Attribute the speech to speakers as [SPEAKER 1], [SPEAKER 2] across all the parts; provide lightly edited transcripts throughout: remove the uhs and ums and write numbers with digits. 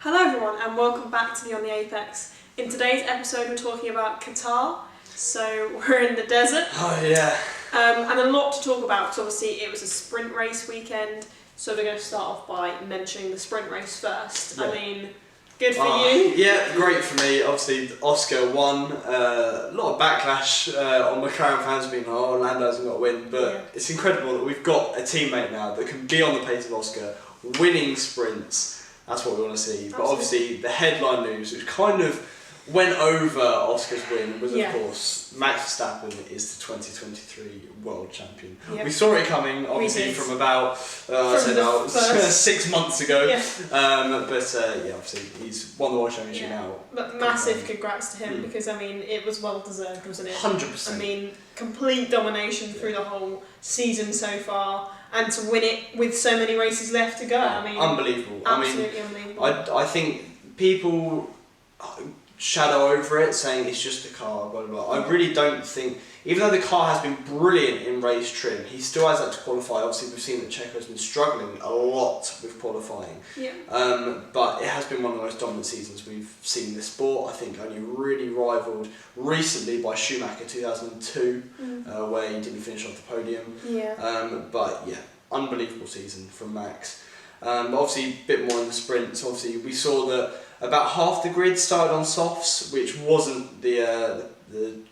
[SPEAKER 1] Hello everyone and welcome back to Beyond the Apex. In today's episode we're talking about Qatar, so we're in the desert.
[SPEAKER 2] Oh yeah.
[SPEAKER 1] And a lot to talk about because obviously it was a sprint race weekend, so we're going to start off by mentioning the sprint race first.
[SPEAKER 2] Yeah.
[SPEAKER 1] I mean, good for you.
[SPEAKER 2] Yeah, great for me. Obviously Oscar won. A lot of backlash on McLaren fans being oh, Lando hasn't got a win, but it's incredible that we've got a teammate now that can be on the pace of Oscar, winning sprints. That's what we want to see. But obviously the headline news, which kind of went over Oscar's win, was of course Max Verstappen is the 2023 world champion.
[SPEAKER 1] Yep.
[SPEAKER 2] We saw it coming, obviously, from about 6 months ago.
[SPEAKER 1] Yeah.
[SPEAKER 2] Obviously he's won the world championship now.
[SPEAKER 1] But massive congrats to him because I mean it was well deserved, wasn't it?
[SPEAKER 2] 100%.
[SPEAKER 1] I mean, complete domination through the whole season so far. And to win it with so many races left to go, I mean,
[SPEAKER 2] unbelievable.
[SPEAKER 1] Absolutely unbelievable.
[SPEAKER 2] I think people shadow over it, saying it's just a car, blah, blah, blah. I really don't think, even though the car has been brilliant in race trim, he still has that to qualify. Obviously, we've seen that Checo has been struggling a lot with qualifying.
[SPEAKER 1] Yeah.
[SPEAKER 2] But it has been one of the most dominant seasons we've seen in this sport. I think only really rivalled recently by Schumacher 2002, where he didn't finish off the podium.
[SPEAKER 1] Yeah.
[SPEAKER 2] Unbelievable season from Max. But obviously, a bit more in the sprints. Obviously, we saw that about half the grid started on softs, which wasn't the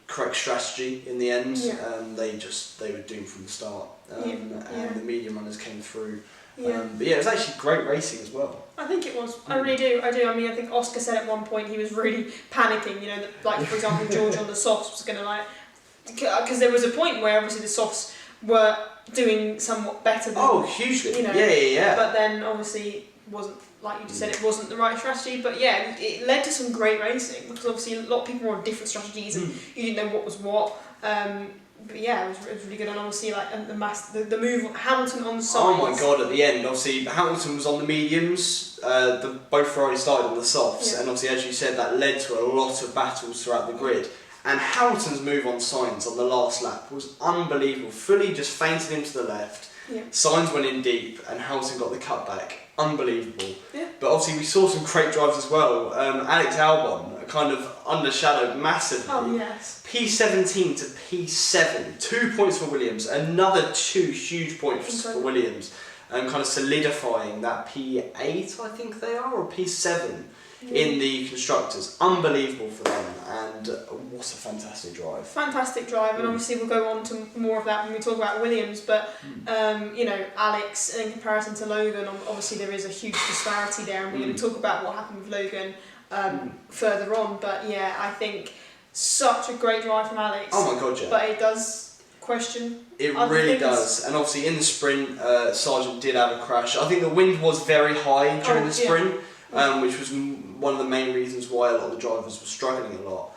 [SPEAKER 2] correct strategy in the end. They were doomed from the start, and the medium runners came through. But it was actually great racing as well.
[SPEAKER 1] I think it was. I really do. I do. I mean, I think Oscar said at one point he was really panicking. You know, that, like for example, George on the softs was going to because there was a point where obviously the softs were doing somewhat better than
[SPEAKER 2] hugely.
[SPEAKER 1] You know,
[SPEAKER 2] yeah.
[SPEAKER 1] But then obviously wasn't, like you just said, it wasn't the right strategy. But yeah, it led to some great racing because obviously a lot of people were on different strategies and you didn't know what was what. But yeah, it was really good. And obviously like the move of Hamilton on the sides.
[SPEAKER 2] Oh my god! At the end, obviously Hamilton was on the mediums. Both Ferraris started on the softs, and obviously, as you said, that led to a lot of battles throughout the grid. And Hamilton's move on Sainz on the last lap was unbelievable. Fully just feinted him to the left.
[SPEAKER 1] Yeah.
[SPEAKER 2] Sainz went in deep and Hamilton got the cutback. Unbelievable.
[SPEAKER 1] Yeah.
[SPEAKER 2] But obviously we saw some great drives as well. Alex Albon kind of undershadowed massively.
[SPEAKER 1] Oh yes.
[SPEAKER 2] P17 to P7. 2 points for Williams. Another 2 huge points for Williams. Kind of solidifying that P8, I think they are, or P7. In the constructors. Unbelievable for them, and what a fantastic drive.
[SPEAKER 1] Fantastic drive, and obviously we'll go on to more of that when we talk about Williams, but you know, Alex, in comparison to Logan, obviously there is a huge disparity there, and we're going to talk about what happened with Logan further on, but yeah, I think such a great drive from Alex.
[SPEAKER 2] Oh my god, yeah.
[SPEAKER 1] But it does question.
[SPEAKER 2] It really does, and obviously in the sprint, Sargent did have a crash. I think the wind was very high during the sprint. Which was one of the main reasons why a lot of the drivers were struggling a lot.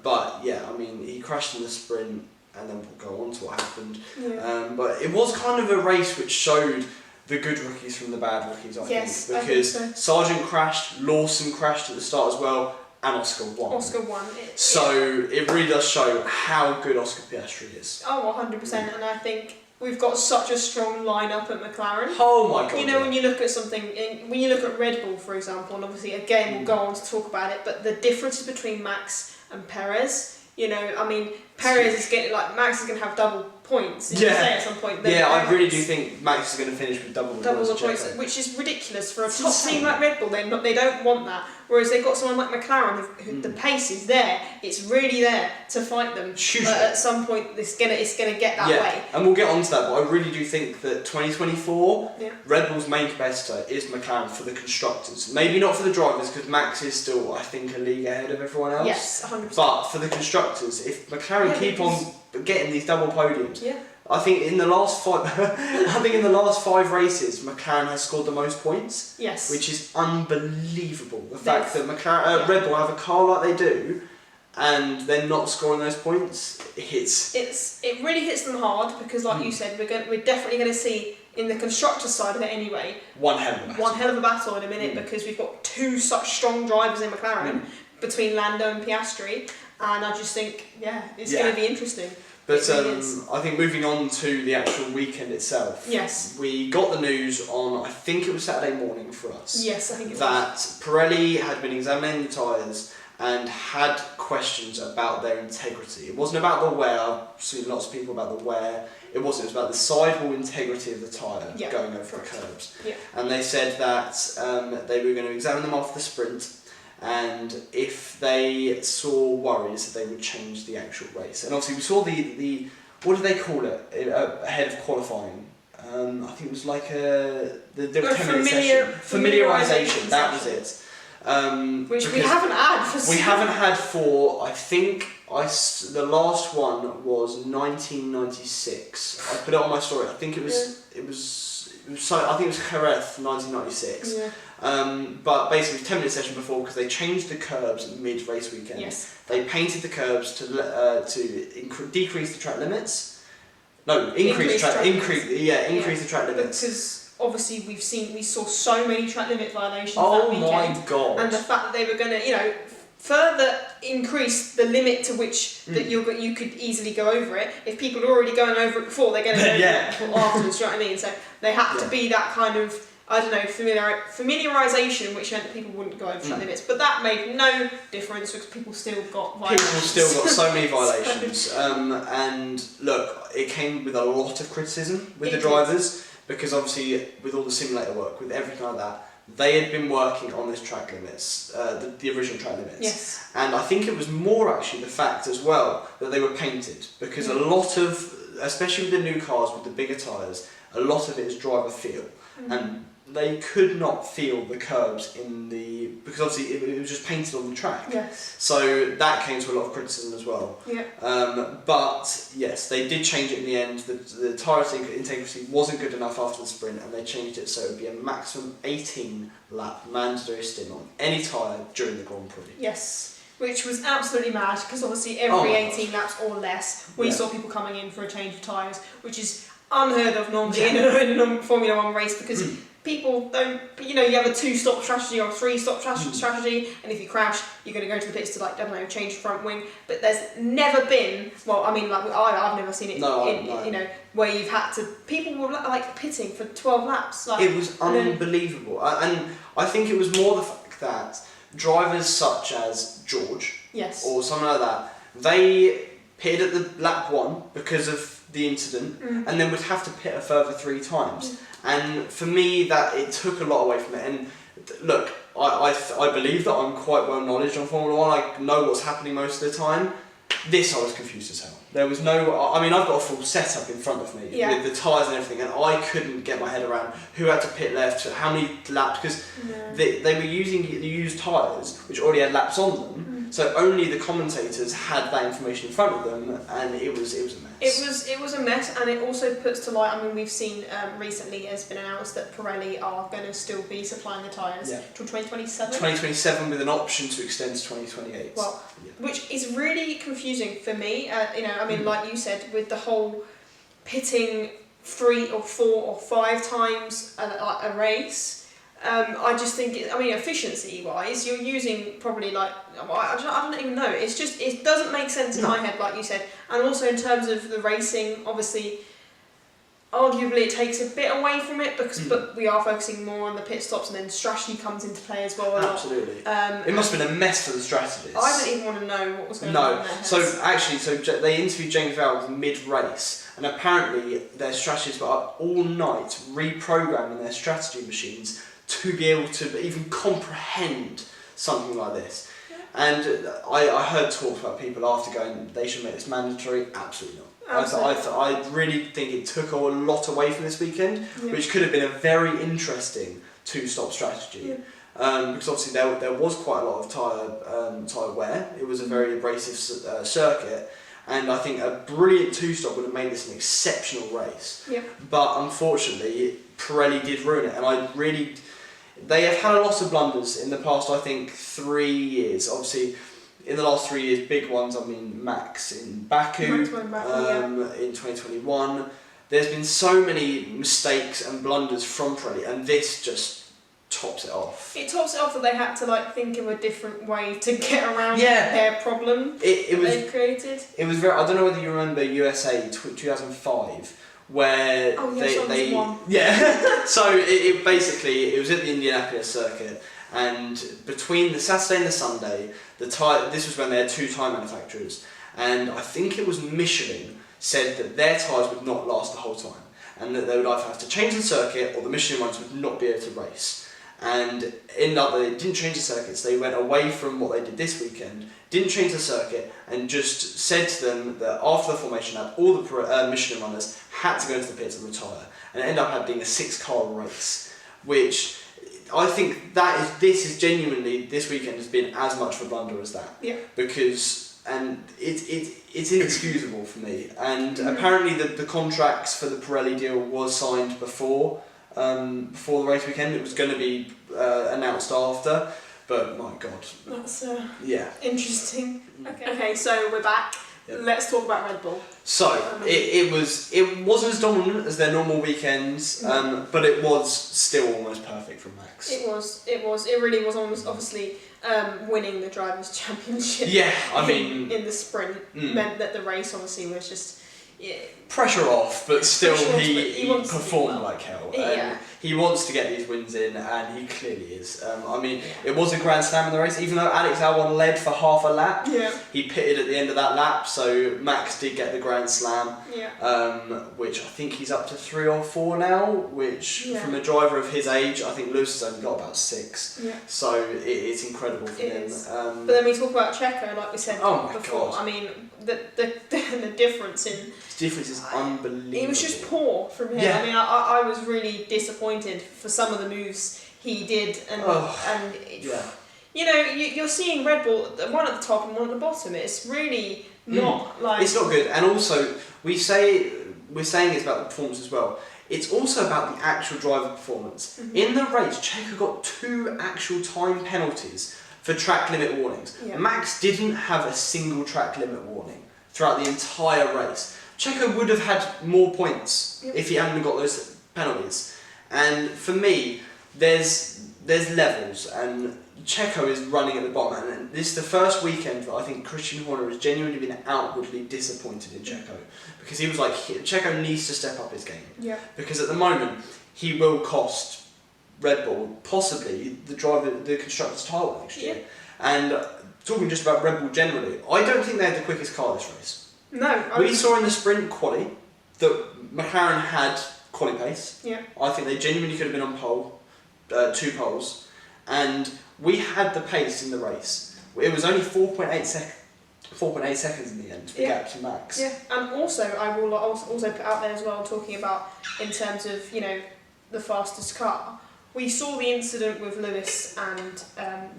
[SPEAKER 2] But yeah, I mean, he crashed in the sprint, and then we'll go on to what happened. But it was kind of a race which showed the good rookies from the bad rookies, I think. Because Sargent crashed, Lawson crashed at the start as well, and Oscar won. It really does show how good Oscar Piastri is.
[SPEAKER 1] Oh, 100%, and I think we've got such a strong lineup at McLaren.
[SPEAKER 2] Oh my god!
[SPEAKER 1] You know, when you look at something, when you look at Red Bull, for example, and obviously again we'll go on to talk about it, but the differences between Max and Perez. You know, I mean, Perez is getting Max is going to have double points. You can say at some point.
[SPEAKER 2] I really do think Max is going to finish with double the points,
[SPEAKER 1] which is ridiculous for a top team like Red Bull. They don't want that. Whereas they've got someone like McLaren, who the pace is there. It's really there to fight them. At some point, it's gonna get that way.
[SPEAKER 2] And we'll get on to that. But I really do think that 2024, Red Bull's main competitor is McLaren for the constructors. Maybe not for the drivers, because Max is still, I think, a league ahead of everyone else.
[SPEAKER 1] Yes, 100%.
[SPEAKER 2] But for the constructors, if McLaren keep on getting these double podiums, I think in the last 5 races, McLaren has scored the most points.
[SPEAKER 1] Yes.
[SPEAKER 2] Which is unbelievable. The fact that Red Bull have a car like they do, and they're not scoring those points, it
[SPEAKER 1] really hits them hard because, like you said, we're definitely going to see in the constructor side of it anyway.
[SPEAKER 2] One hell of a battle
[SPEAKER 1] in a minute because we've got 2 such strong drivers in McLaren between Lando and Piastri, and I just think it's going to be interesting.
[SPEAKER 2] But I think moving on to the actual weekend itself,
[SPEAKER 1] yes,
[SPEAKER 2] we got the news on, I think it was Saturday morning for us,
[SPEAKER 1] yes, I think it
[SPEAKER 2] that
[SPEAKER 1] was.
[SPEAKER 2] Pirelli had been examining the tyres and had questions about their integrity. It wasn't about the wear. I've seen lots of people about the wear. It was about the sidewall integrity of the tyre going over the curbs.
[SPEAKER 1] Yeah.
[SPEAKER 2] And they said that they were going to examine them after the sprint, and if they saw worries, they would change the actual race. And obviously we saw the what do they call it ahead of qualifying? I think it was like the 10-minute session. Familiarisation, that was it.
[SPEAKER 1] Which we haven't had for
[SPEAKER 2] we haven't had for, I think the last one was 1996. I put it on my story. I think it was so I think it was Jerez 1996.
[SPEAKER 1] Yeah.
[SPEAKER 2] But basically, it was a 10-minute session before because they changed the curbs mid-race weekend.
[SPEAKER 1] Yes.
[SPEAKER 2] They painted the curbs to decrease the track limits. No, increase the track limits.
[SPEAKER 1] Because obviously we saw so many track limit violations
[SPEAKER 2] Oh
[SPEAKER 1] that weekend.
[SPEAKER 2] my god!
[SPEAKER 1] And the fact that they were going to, further increase the limit to which that you could easily go over it. If people are already going over it before, they're going to go over it afterwards. Do you know what I mean? So they had to be that kind of, I don't know, familiarisation, which meant that people wouldn't go over track limits. But that made no difference because people still got violations.
[SPEAKER 2] People still got so many violations. And look, it came with a lot of criticism with the drivers because obviously with all the simulator work, with everything like that, they had been working on this track limits, the original track limits.
[SPEAKER 1] Yes. And
[SPEAKER 2] I think it was more actually the fact as well that they were painted because a lot of, especially with the new cars with the bigger tyres, a lot of it is driver feel. And they could not feel the curbs because obviously it was just painted on the track.
[SPEAKER 1] Yes.
[SPEAKER 2] So that came to a lot of criticism as well.
[SPEAKER 1] Yeah.
[SPEAKER 2] But yes, they did change it in the end. The tyre integrity wasn't good enough after the sprint, and they changed it so it would be a maximum 18 lap mandatory stint on any tyre during the Grand Prix.
[SPEAKER 1] Yes. Which was absolutely mad because obviously every 18 laps or less we saw people coming in for a change of tyres, which is unheard of normally in a Formula 1 race because people don't, you have a 2-stop strategy or a 3-stop strategy, and if you crash, you're going to go to the pits to, I don't know, change front wing. But there's never been, I've never seen it, where you've had to, people were pitting for 12 laps.
[SPEAKER 2] It was unbelievable. And I think it was more the fact that drivers such as George, or something like that, they pitted at the lap 1 because of the incident, and then would have to pit a further 3 times. And for me, that it took a lot away from it. And look, I believe that I'm quite well knowledgeable on Formula 1. I know what's happening most of the time. This I was confused as hell. There was I've got a full setup in front of me with the tyres and everything, and I couldn't get my head around who had to pit left, how many laps, because they were using the used tyres, which already had laps on them. So only the commentators had that information in front of them, and it was a mess.
[SPEAKER 1] It was a mess, and it also puts to light. We've seen recently it's been announced that Pirelli are going to still be supplying the tyres till 2027. 2027
[SPEAKER 2] with an option to extend to 2028.
[SPEAKER 1] Well, which is really confusing for me. Like you said, with the whole pitting 3 or 4 or 5 times a race. I just think, efficiency-wise, you're using probably I don't even know. It's just, it doesn't make sense in my head, like you said. And also in terms of the racing, obviously, arguably it takes a bit away from it but we are focusing more on the pit stops, and then strategy comes into play as well.
[SPEAKER 2] Absolutely. It must have been a mess for the strategists.
[SPEAKER 1] I didn't even want to know what was going on in their heads.
[SPEAKER 2] So they interviewed James Vowles mid-race, and apparently their strategists were up all night reprogramming their strategy machines to be able to even comprehend something like this. And I heard talks about people after going, they should make this mandatory. Absolutely not. I really think it took a lot away from this weekend, which could have been a very interesting 2-stop strategy. Because obviously there was quite a lot of tyre wear. It was a very abrasive circuit. And I think a brilliant 2-stop would have made this an exceptional race. But unfortunately, Pirelli did ruin it. And they have had a lot of blunders in the past, I think, 3 years. Obviously, in the last 3 years, big ones, Max in Baku, in 2021. There's been so many mistakes and blunders from Pirelli, and this just tops it off.
[SPEAKER 1] It tops it off that they had to like think of a different way to get around
[SPEAKER 2] Yeah.
[SPEAKER 1] their problem they've created.
[SPEAKER 2] It was very. I don't know whether you remember USA 2005, where they
[SPEAKER 1] won.
[SPEAKER 2] yeah. So it basically it was at the Indianapolis circuit, and between the Saturday and the Sunday, this was when they had 2 tyre manufacturers, and I think it was Michelin said that their tyres would not last the whole time, and that they would either have to change the circuit or the Michelin ones would not be able to race. And ended up they didn't change the circuits. They went away from what they did this weekend, didn't change the circuit, and just said to them that after the formation lap, all the Michelin runners had to go into the pits and retire. And it ended up being a 6-car race, which I think this is genuinely, this weekend has been as much of a blunder as that.
[SPEAKER 1] Yeah.
[SPEAKER 2] Because it's inexcusable for me. And apparently the contracts for the Pirelli deal was signed before the race weekend. It was going to be announced after, but my God.
[SPEAKER 1] That's
[SPEAKER 2] yeah.
[SPEAKER 1] Interesting. Okay, so we're back. Yep. Let's talk about Red Bull.
[SPEAKER 2] So it wasn't as dominant as their normal weekends, but it was still almost perfect from Max.
[SPEAKER 1] It really was almost obviously winning the Drivers' Championship.
[SPEAKER 2] Yeah, I mean
[SPEAKER 1] in the sprint meant that the race obviously was just
[SPEAKER 2] pressure off, but still he performed
[SPEAKER 1] well.
[SPEAKER 2] Like hell.
[SPEAKER 1] Yeah.
[SPEAKER 2] He wants to get these wins in, and he clearly is. I mean, it was a grand slam in the race, even though Alex Albon led for half a lap.
[SPEAKER 1] Yeah.
[SPEAKER 2] He pitted at the end of that lap, so Max did get the grand slam.
[SPEAKER 1] Yeah.
[SPEAKER 2] Which I think he's up to 3 or 4 now. Which from a driver of his age, I think Lewis has only got about 6.
[SPEAKER 1] Yeah.
[SPEAKER 2] So it's incredible for him.
[SPEAKER 1] But then we talk about Checo, like we said before.
[SPEAKER 2] God.
[SPEAKER 1] I mean, the difference in.
[SPEAKER 2] The difference is unbelievable.
[SPEAKER 1] It was just poor from him.
[SPEAKER 2] Yeah.
[SPEAKER 1] I mean, I was really disappointed for some of the moves he did, you know, you're seeing Red Bull one at the top and one at the bottom. It's really not like
[SPEAKER 2] it's not good. And also we're saying it's about the performance as well. It's also about the actual driver performance. In the race, Checo got 2 actual time penalties for track limit warnings. Yeah. Max didn't have a single track limit warning throughout the entire race. Checo would have had more points if he hadn't got those penalties. And for me, there's levels, and Checo is running at the bottom. And this is the first weekend that I think Christian Horner has genuinely been outwardly disappointed in Checo, because he was like, Checo needs to step up his game. Yeah. Because at the moment, he will cost Red Bull possibly the constructors' title next year. And talking just about Red Bull generally, I don't think they had the quickest car this race.
[SPEAKER 1] No.
[SPEAKER 2] We saw in the sprint quali that McLaren had quali pace. Yeah. I think they genuinely could have been on pole, 2 poles, and we had the pace in the race. It was only 4.8 seconds in the end for the gap to Max. Yeah, and also I will also put out there as well, talking about in terms of the fastest car. We saw the incident with Lewis and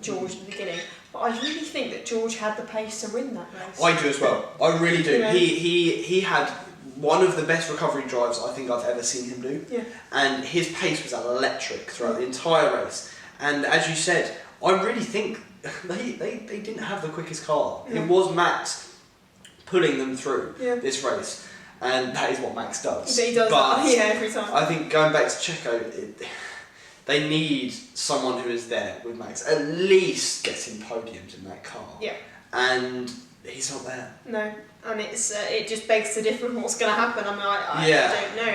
[SPEAKER 2] George at the beginning, but I really think that George had the pace to win that race. I do as well. I really do. He had one of the best recovery drives I think I've ever seen him do. Yeah. And his pace was electric throughout the entire race. And as you said, I really think they didn't have the quickest car. Yeah. It was Max pulling them through this race. And that is what Max does. He does that every time. I think going back to Checo, they need someone who is there with Max, at least getting podiums in that car. Yeah. And he's not there. No. And it just begs to differ what's going to happen. I mean, I don't know.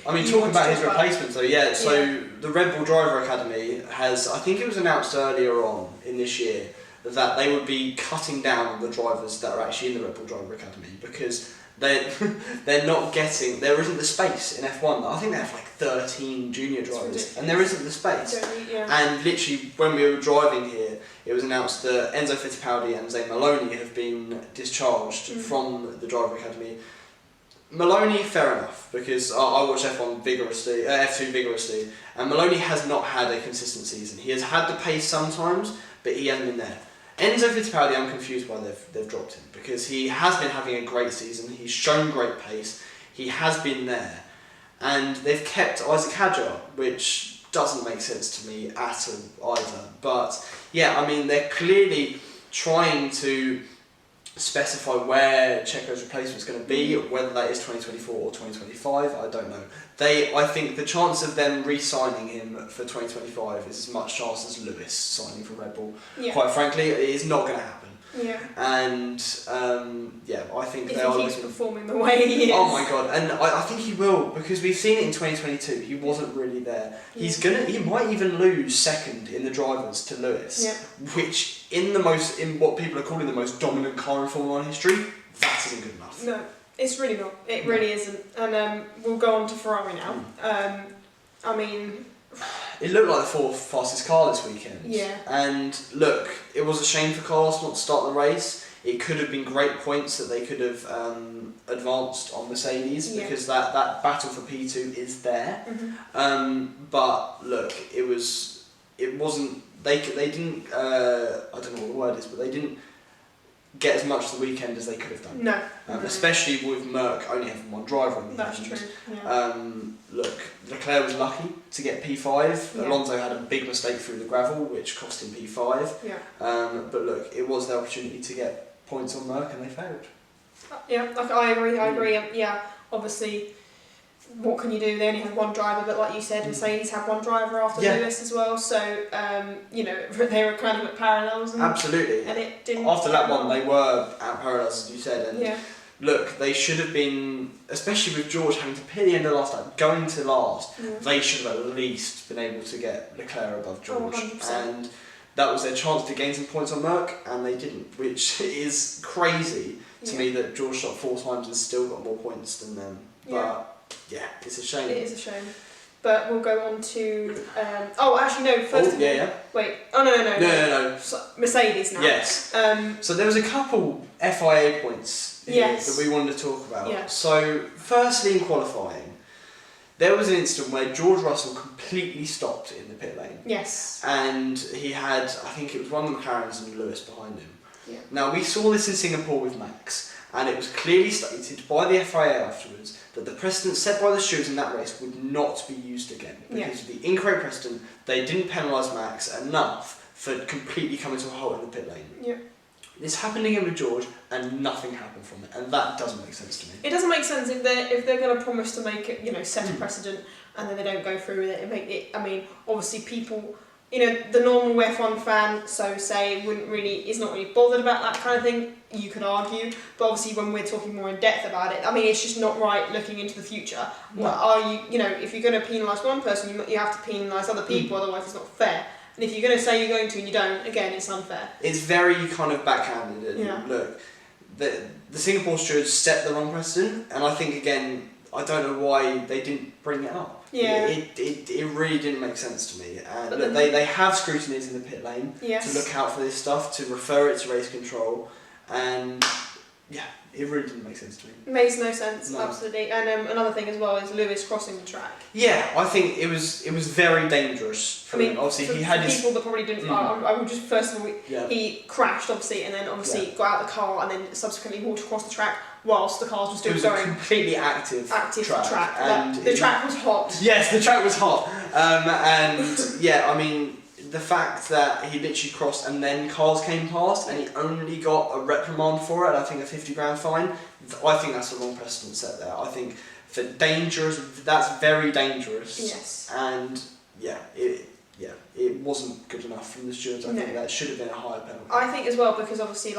[SPEAKER 2] I mean, talking about his replacement, though, so the Red Bull Driver Academy has, I think it was announced earlier on in this year, that they would be cutting down on the drivers that are actually in the Red Bull Driver Academy, because they're not getting, there isn't the space in F1. I think they have like 13 junior drivers, and there isn't the space. And literally, when we were driving here, it was announced that Enzo Fittipaldi and Zane Maloney have been discharged from the Driver Academy. Maloney, fair enough, because I watch F2 vigorously, and Maloney has not had a consistent season. He has had the pace sometimes, but he hasn't been there. Enzo Fittipaldi, I'm confused why they've dropped him, because he has been having a great season. He's shown great pace. He has been there, and they've kept Isaac Hadjar, which doesn't make sense to me at all either. But yeah, I mean, they're clearly trying to specify where Checo's replacement is going to be, whether that is 2024 or 2025, I don't know. I think the chance of them re-signing him for 2025 is as much chance as Lewis signing for Red Bull.
[SPEAKER 1] Yeah.
[SPEAKER 2] Quite frankly, it is not going to happen.
[SPEAKER 1] Yeah.
[SPEAKER 2] And I think they are
[SPEAKER 1] he keeps performing the way he is.
[SPEAKER 2] Oh my god, and I think he will, because we've seen it in 2022. He wasn't really there. He might even lose second in the drivers to Lewis, which in what people are calling the most dominant car in Formula 1 history, that isn't good enough.
[SPEAKER 1] No, it's really not. It really isn't. And we'll go on to Ferrari now. I mean,
[SPEAKER 2] it looked like the fourth fastest car this weekend.
[SPEAKER 1] Yeah.
[SPEAKER 2] And look, it was a shame for Carlos not to start the race. It could have been great points that they could have advanced on Mercedes, because that battle for P2 is there. But look, it wasn't. They didn't. I don't know what the word is, but they didn't get as much of the weekend as they could have done.
[SPEAKER 1] No.
[SPEAKER 2] Especially with Merck only having one driver in the
[SPEAKER 1] That's
[SPEAKER 2] end.
[SPEAKER 1] true. Yeah.
[SPEAKER 2] Look, Leclerc was lucky to get P5.
[SPEAKER 1] Yeah.
[SPEAKER 2] Alonso had a big mistake through the gravel, which cost him P5.
[SPEAKER 1] Yeah.
[SPEAKER 2] But look, it was their opportunity to get points on Merck, and they failed.
[SPEAKER 1] Yeah, I agree. Yeah, obviously, what can you do? They only had one driver, but like you said, Mercedes had one driver after Lewis as well. So they were kind of at parallels.
[SPEAKER 2] Absolutely.
[SPEAKER 1] And it didn't.
[SPEAKER 2] After that one, they were at parallels, as you said. And look, they should have been, especially with George having to pit the end of last lap, going to last. They should have at least been able to get Leclerc above George.
[SPEAKER 1] 100%.
[SPEAKER 2] And that was their chance to gain some points on Merck, and they didn't, which is crazy to me that George shot 4 times and still got more points than them. But it's a shame.
[SPEAKER 1] It is a shame. But we'll go on to. First of all. Wait. Oh no. So, Mercedes now.
[SPEAKER 2] Yes. So there was a couple FIA points here that we wanted to talk about.
[SPEAKER 1] Yeah.
[SPEAKER 2] So firstly, in qualifying, there was an incident where George Russell completely stopped in the pit lane.
[SPEAKER 1] Yes.
[SPEAKER 2] And he had, I think it was one of the McLarens and Lewis behind him.
[SPEAKER 1] Yeah.
[SPEAKER 2] Now, we saw this in Singapore with Max, and it was clearly stated by the FIA afterwards that the precedent set by the stewards in that race would not be used again. Because of the incorrect precedent, they didn't penalise Max enough for completely coming to a halt in the pit lane.
[SPEAKER 1] Yeah.
[SPEAKER 2] This happened again with George, and nothing happened from it, and that doesn't make sense to me.
[SPEAKER 1] It doesn't make sense if they're going to promise to make it, set a precedent, and then they don't go through with it. I mean, obviously people, the normal F1 fan, is not really bothered about that kind of thing. You could argue, but obviously when we're talking more in depth about it, I mean, it's just not right looking into the future.
[SPEAKER 2] No.
[SPEAKER 1] Well, are you, if you're going to penalise one person, you have to penalise other people, otherwise it's not fair. And if you're going to say you're going to and you don't, again, it's unfair.
[SPEAKER 2] It's very kind of backhanded. And look, the Singapore stewards set the wrong precedent, and I think, again, I don't know why they didn't bring it up.
[SPEAKER 1] Yeah.
[SPEAKER 2] It really didn't make sense to me. And look, they have scrutinies in the pit lane to look out for this stuff, to refer it to race control, and it really didn't make sense to me.
[SPEAKER 1] Makes no sense, absolutely. And another thing as well is Lewis crossing the track.
[SPEAKER 2] Yeah, I think it was very dangerous for him. Obviously, he had
[SPEAKER 1] people that probably didn't. I would just first of all, he crashed obviously, and then obviously got out of the car, and then subsequently walked across the track whilst the cars were still going.
[SPEAKER 2] It was a completely active track.
[SPEAKER 1] And the track was hot.
[SPEAKER 2] Yes, the track was hot. I mean, the fact that he literally crossed and then cars came past and he only got a reprimand for it, I think a £50 fine, I think that's the wrong precedent set there. I think for dangerous, that's very dangerous.
[SPEAKER 1] Yes.
[SPEAKER 2] And it wasn't good enough from the stewards. I think that should have been a higher penalty.
[SPEAKER 1] I think as well, because obviously,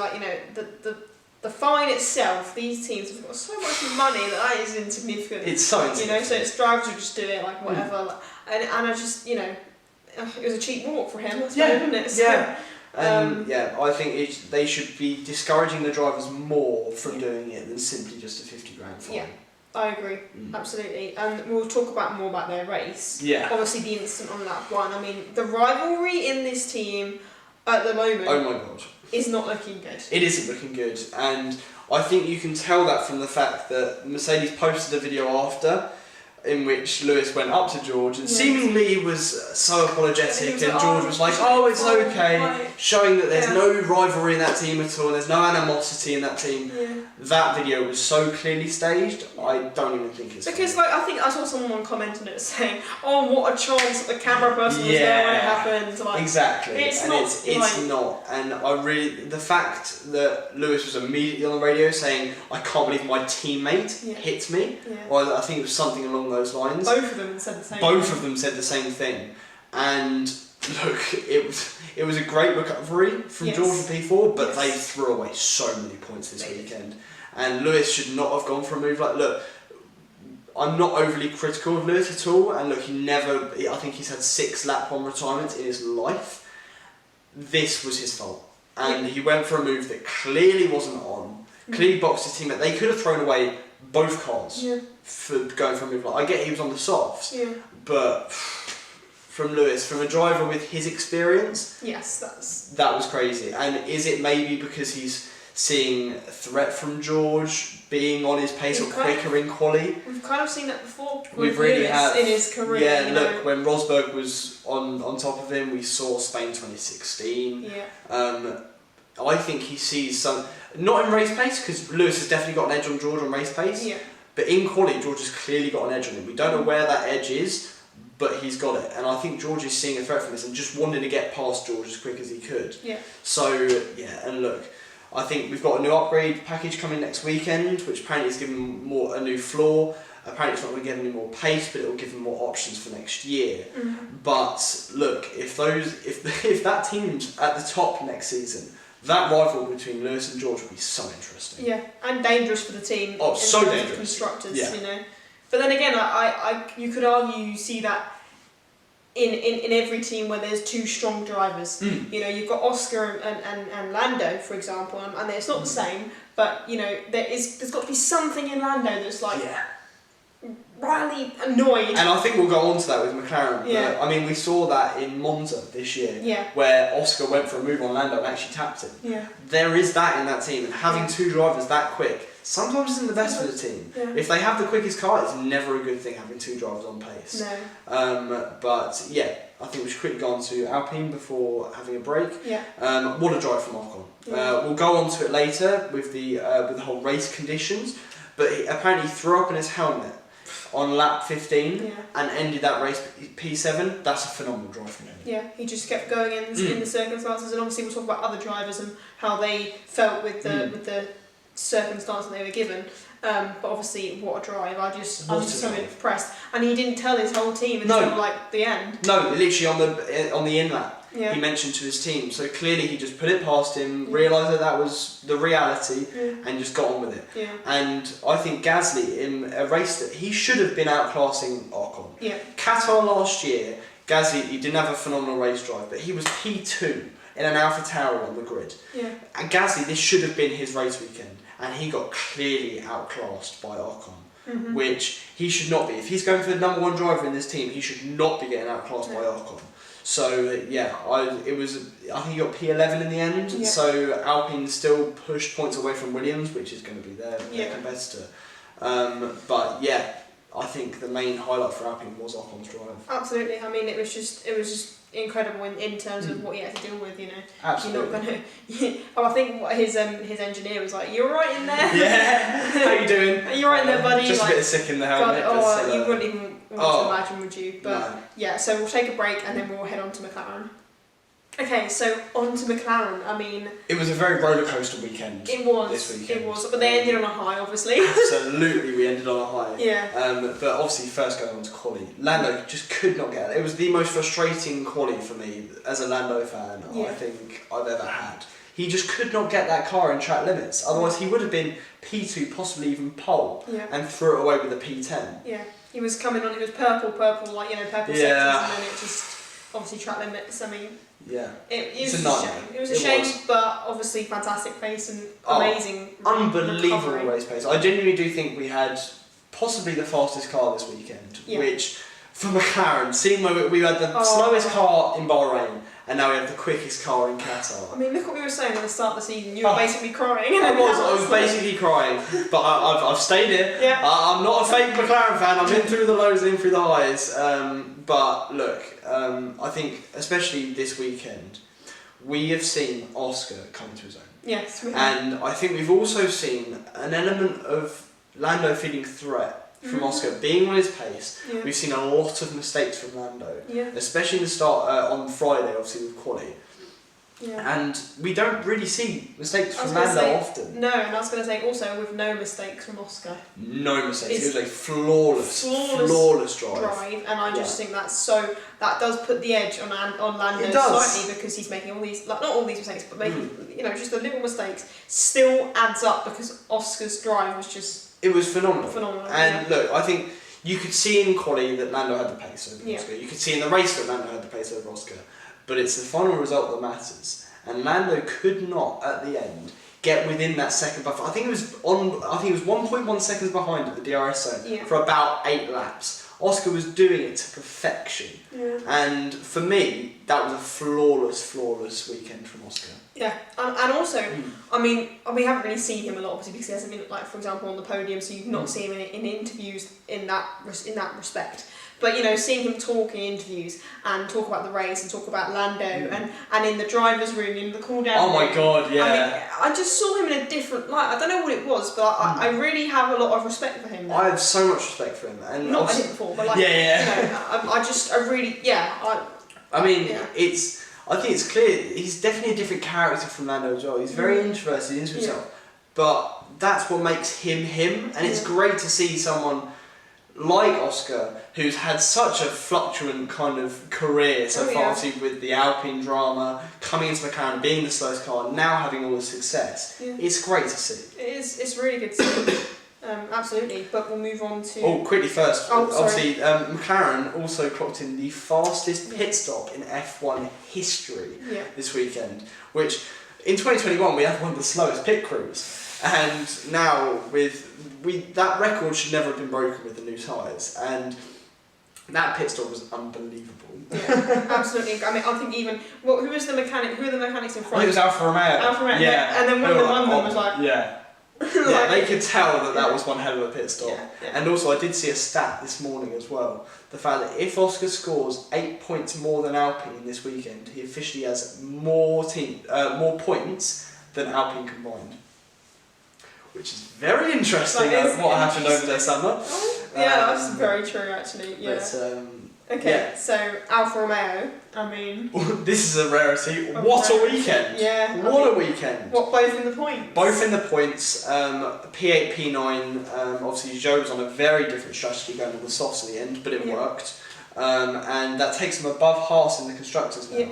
[SPEAKER 1] the fine itself, these teams have got so much money that is insignificant.
[SPEAKER 2] It's so insignificant.
[SPEAKER 1] So it's drivers who just do it, whatever. And I just, it was a cheap walk for him, I suppose, wasn't it? So,
[SPEAKER 2] I think they should be discouraging the drivers more from doing it than simply just a £50 fine.
[SPEAKER 1] Yeah, I agree, absolutely. And we'll talk more about their race.
[SPEAKER 2] Yeah.
[SPEAKER 1] Obviously, the incident on lap 1. I mean, the rivalry in this team at the moment.
[SPEAKER 2] Oh my god.
[SPEAKER 1] Is not looking good.
[SPEAKER 2] It isn't looking good, and I think you can tell that from the fact that Mercedes posted a video after in which Lewis went up to George and seemingly was so apologetic, and
[SPEAKER 1] like,
[SPEAKER 2] George was like, "Oh, it's okay,"
[SPEAKER 1] right.
[SPEAKER 2] showing that there's no rivalry in that team at all, there's no animosity in that team. That video was so clearly staged, I don't even think it's
[SPEAKER 1] because like I think I saw someone comment on it saying, "Oh, what a chance that the camera person was there when it happened." Like,
[SPEAKER 2] exactly,
[SPEAKER 1] it's
[SPEAKER 2] and
[SPEAKER 1] not.
[SPEAKER 2] it's not, and I really the fact that Lewis was immediately on the radio saying, "I can't believe my teammate hit me," or I think it was something along those lines.
[SPEAKER 1] Both of them said the same.
[SPEAKER 2] Both of them said the same thing, and look, it was a great recovery from George and P4, but they threw away so many points this weekend, and Lewis should not have gone for a move like. Look, I'm not overly critical of Lewis at all, and look, I think he's had 6 lap 1 retirements in his life. This was his fault, and he went for a move that clearly wasn't on. Clearly boxed his teammate. They could have thrown away both cars for going for a move like. I get he was on the softs, but from Lewis, from a driver with his experience, that was crazy. And is it maybe because he's seeing a threat from George being on his pace or quicker in quali?
[SPEAKER 1] We've kind of seen that before.
[SPEAKER 2] We've really had
[SPEAKER 1] in his career.
[SPEAKER 2] Yeah, look, when Rosberg was on top of him, we saw Spain 2016. I think he sees some, not in race pace, because Lewis has definitely got an edge on George on race pace. But in quali, George has clearly got an edge on him. We don't know where that edge is, but he's got it. And I think George is seeing a threat from this and just wanting to get past George as quick as he could. So, and look, I think we've got a new upgrade package coming next weekend, which apparently is giving more a new floor. Apparently it's not going to give him any more pace, but it will give him more options for next year. But look, if that team's at the top next season, that rival between Lewis and George will be so interesting.
[SPEAKER 1] Yeah, and dangerous for the team.
[SPEAKER 2] Oh, so dangerous.
[SPEAKER 1] Constructors, you know. But then again, you could argue you see that in every team where there's 2 strong drivers. You know, you've got Oscar and Lando, for example, and it's not the same, but you know, there's got to be something in Lando that's like really annoyed.
[SPEAKER 2] And I think we'll go on to that with McLaren. I mean, we saw that in Monza this year, where Oscar went for a move on Lando and actually tapped him. There is that in that team, and having 2 drivers that quick sometimes isn't the best for the team. If they have the quickest car, it's never a good thing having 2 drivers on pace. But yeah, I think we should quickly go on to Alpine before having a break. What a drive from Ocon. We'll go on to it later with the whole race conditions, but he apparently threw up in his helmet on lap 15 and ended that race P7. That's a phenomenal drive from him.
[SPEAKER 1] He just kept going in the circumstances, and obviously we'll talk about other drivers and how they felt with the circumstance that they were given. But obviously, what a drive! I was just so impressed, and he didn't tell his whole team until like the end.
[SPEAKER 2] No, literally on the in lap. He mentioned to his team, so clearly he just put it past him, realised that was the reality, and just got on with it. And I think Gasly, in a race that he should have been outclassing Ocon. Qatar last year, Gasly, he didn't have a phenomenal race drive, but he was P2 in an AlphaTauri on the grid. And Gasly, this should have been his race weekend, and he got clearly outclassed by Ocon, which he should not be. If he's going for the number 1 driver in this team, he should not be getting outclassed by Ocon. So I think he got P11 in the end. So Alpine still pushed points away from Williams, which is going to be their competitor. But yeah, I think the main highlight for Alpine was Ocon's drive.
[SPEAKER 1] Absolutely. I mean, it was just incredible in terms of what he had to deal with. You know,
[SPEAKER 2] absolutely.
[SPEAKER 1] You're not gonna. I think what his engineer was like, "You're right in there."
[SPEAKER 2] Yeah. How you doing?
[SPEAKER 1] You're right in there, buddy.
[SPEAKER 2] Just
[SPEAKER 1] like,
[SPEAKER 2] a bit sick in the helmet.
[SPEAKER 1] God, you wouldn't even want to imagine, would you? But yeah, so we'll take a break and then we'll head on to McLaren. Okay, so on to McLaren. I mean,
[SPEAKER 2] it was a very roller coaster weekend.
[SPEAKER 1] It was.
[SPEAKER 2] This weekend.
[SPEAKER 1] It was, but they ended on a high, obviously.
[SPEAKER 2] Absolutely, we ended on a high. But obviously, first going on to quali, Lando just could not get it. It was the most frustrating quali for me as a Lando fan I think I've ever had. He just could not get that car in track limits. Otherwise, he would have been P2, possibly even pole, and threw it away with a P10.
[SPEAKER 1] Yeah, he was coming on. It was purple, like purple sectors, and then it just obviously track limits. I mean. It was a shame. It was a shame, but obviously fantastic pace and amazing
[SPEAKER 2] unbelievable race pace. I genuinely do think we had possibly the fastest car this weekend, which for McLaren, seeing where we had the slowest car in Bahrain, and now we have the quickest car in Qatar.
[SPEAKER 1] I mean, look what we were saying at the start of the season. You were basically crying.
[SPEAKER 2] I was basically crying, but I've stayed here.
[SPEAKER 1] Yeah.
[SPEAKER 2] I'm not a fake McLaren fan. I've been through the lows and in through the highs. But look, I think especially this weekend, we have seen Oscar come to his own.
[SPEAKER 1] Yes, we have.
[SPEAKER 2] And I think we've also seen an element of Lando feeling threat from Oscar, being on his pace.
[SPEAKER 1] Yeah.
[SPEAKER 2] We've seen a lot of mistakes from Lando,
[SPEAKER 1] Yeah.
[SPEAKER 2] especially in the start on Friday, obviously with quali.
[SPEAKER 1] Yeah.
[SPEAKER 2] And we don't really see mistakes from
[SPEAKER 1] gonna
[SPEAKER 2] Lando
[SPEAKER 1] say,
[SPEAKER 2] often.
[SPEAKER 1] No, and I was going to say also with no mistakes from Oscar.
[SPEAKER 2] No mistakes. It was a flawless drive.
[SPEAKER 1] And I just think that does put the edge on Lando
[SPEAKER 2] It does.
[SPEAKER 1] slightly, because he's making all these, like, not all these mistakes, but making just the little mistakes still adds up, because Oscar's drive was just
[SPEAKER 2] It was phenomenal. And
[SPEAKER 1] yeah.
[SPEAKER 2] look, I think you could see in quali that Lando had the pace over Oscar. You could see in the race that Lando had the pace over Oscar. But it's the final result that matters. And Lando could not, at the end, get within that second buffer. I think it was 1.1 seconds behind at the DRS zone for about 8 laps. Oscar was doing it to perfection.
[SPEAKER 1] Yeah.
[SPEAKER 2] And for me, that was a flawless weekend from Oscar.
[SPEAKER 1] Yeah, and also, I mean, we haven't really seen him a lot, obviously, because he hasn't been, like, for example, on the podium, so you've not seen him in interviews in that respect. But, seeing him talk in interviews and talk about the race and talk about Lando and in the driver's room, in the cool-down
[SPEAKER 2] Oh my
[SPEAKER 1] room,
[SPEAKER 2] God, yeah.
[SPEAKER 1] I mean, I just saw him in a different light. I don't know what it was, but I really have a lot of respect for him now.
[SPEAKER 2] I have so much respect for him. And
[SPEAKER 1] not I did before, but, like,
[SPEAKER 2] I think it's clear he's definitely a different character from Lando as well. He's very interested into himself, but that's what makes him him. And it's great to see someone like Oscar, who's had such a fluctuant kind of career so far, obviously with the Alpine drama, coming into McLaren, being the slowest car, now having all the success. Yeah. It's great to see.
[SPEAKER 1] It is. It's really good to see. Absolutely, but we'll move on to...
[SPEAKER 2] Oh, quickly first. Obviously, McLaren also clocked in the fastest pit stop in F1 history this weekend, which in 2021 we had one of the slowest pit crews. And now that record should never have been broken with the new tyres. And that pit stop was unbelievable.
[SPEAKER 1] Yeah, absolutely. I mean, I think even... Who are the mechanics in front?
[SPEAKER 2] I think it was Alfa Romeo.
[SPEAKER 1] Alfa Romeo, yeah. And then one of them was like...
[SPEAKER 2] Yeah. Yeah, they could tell that was one hell of a pit stop. Yeah. And also I did see a stat this morning as well. The fact that if Oscar scores 8 points more than Alpine this weekend, he officially has more points than Alpine combined. Which is very interesting what happened over their summer.
[SPEAKER 1] Yeah, that's very true actually. Yeah.
[SPEAKER 2] But,
[SPEAKER 1] so Alfa Romeo, I mean...
[SPEAKER 2] this is a rarity. What a weekend!
[SPEAKER 1] Yeah.
[SPEAKER 2] What a weekend!
[SPEAKER 1] What, both in the points?
[SPEAKER 2] Both in the points. P8, P9, obviously Joe was on a very different strategy going with the softs at the end, but it worked. And that takes him above Haas in the Constructors now. Yeah.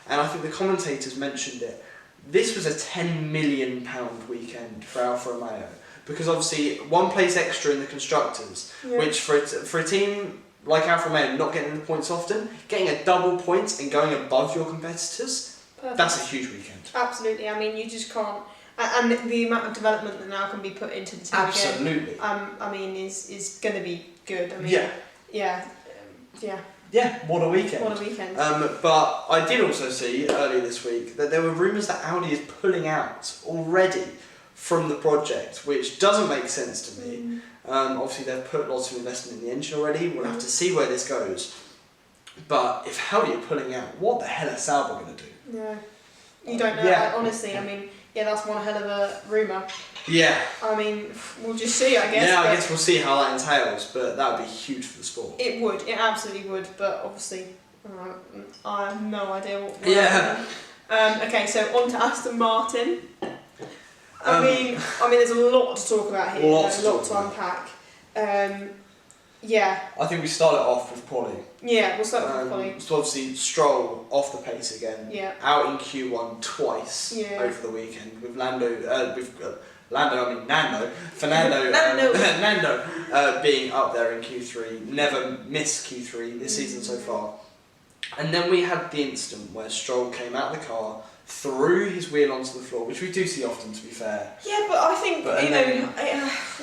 [SPEAKER 2] And I think the commentators mentioned it. This was a £10 million weekend for Alfa Romeo. Because obviously, 1 place extra in the Constructors, which for a team like Alfa Romeo not getting the points often, getting a double point and going above your competitors, that's a huge weekend.
[SPEAKER 1] Absolutely. I mean, you just can't... And the amount of development that now can be put into the team
[SPEAKER 2] again,
[SPEAKER 1] I mean, is going to be good. I mean,
[SPEAKER 2] Yeah, what a weekend.
[SPEAKER 1] What a weekend.
[SPEAKER 2] But I did also see earlier this week that there were rumours that Audi is pulling out already from the project, which doesn't make sense to me. Obviously they've put lots of investment in the engine already. We'll have to see where this goes. But if Audi are pulling out, what the hell is Sauber going to do?
[SPEAKER 1] No, you don't know. Honestly, I mean, that's one hell of a rumour.
[SPEAKER 2] Yeah.
[SPEAKER 1] I mean, we'll just see, I guess.
[SPEAKER 2] Yeah, I guess we'll see how that entails, but that would be huge for the sport.
[SPEAKER 1] It would, it absolutely would, but obviously, I have no idea what. Okay, so on to Aston Martin. I mean, there's a lot to talk about here. There's a lot to unpack.
[SPEAKER 2] I think we start it off with quali.
[SPEAKER 1] Yeah, we'll start with quali.
[SPEAKER 2] So obviously Stroll off the pace again.
[SPEAKER 1] Yeah.
[SPEAKER 2] Out in Q1 twice over the weekend with Nando being up there in Q3. Never missed Q3 this season so far. And then we had the incident where Stroll came out of the car, threw his wheel onto the floor, which we do see often, to be fair.
[SPEAKER 1] Yeah, but I think,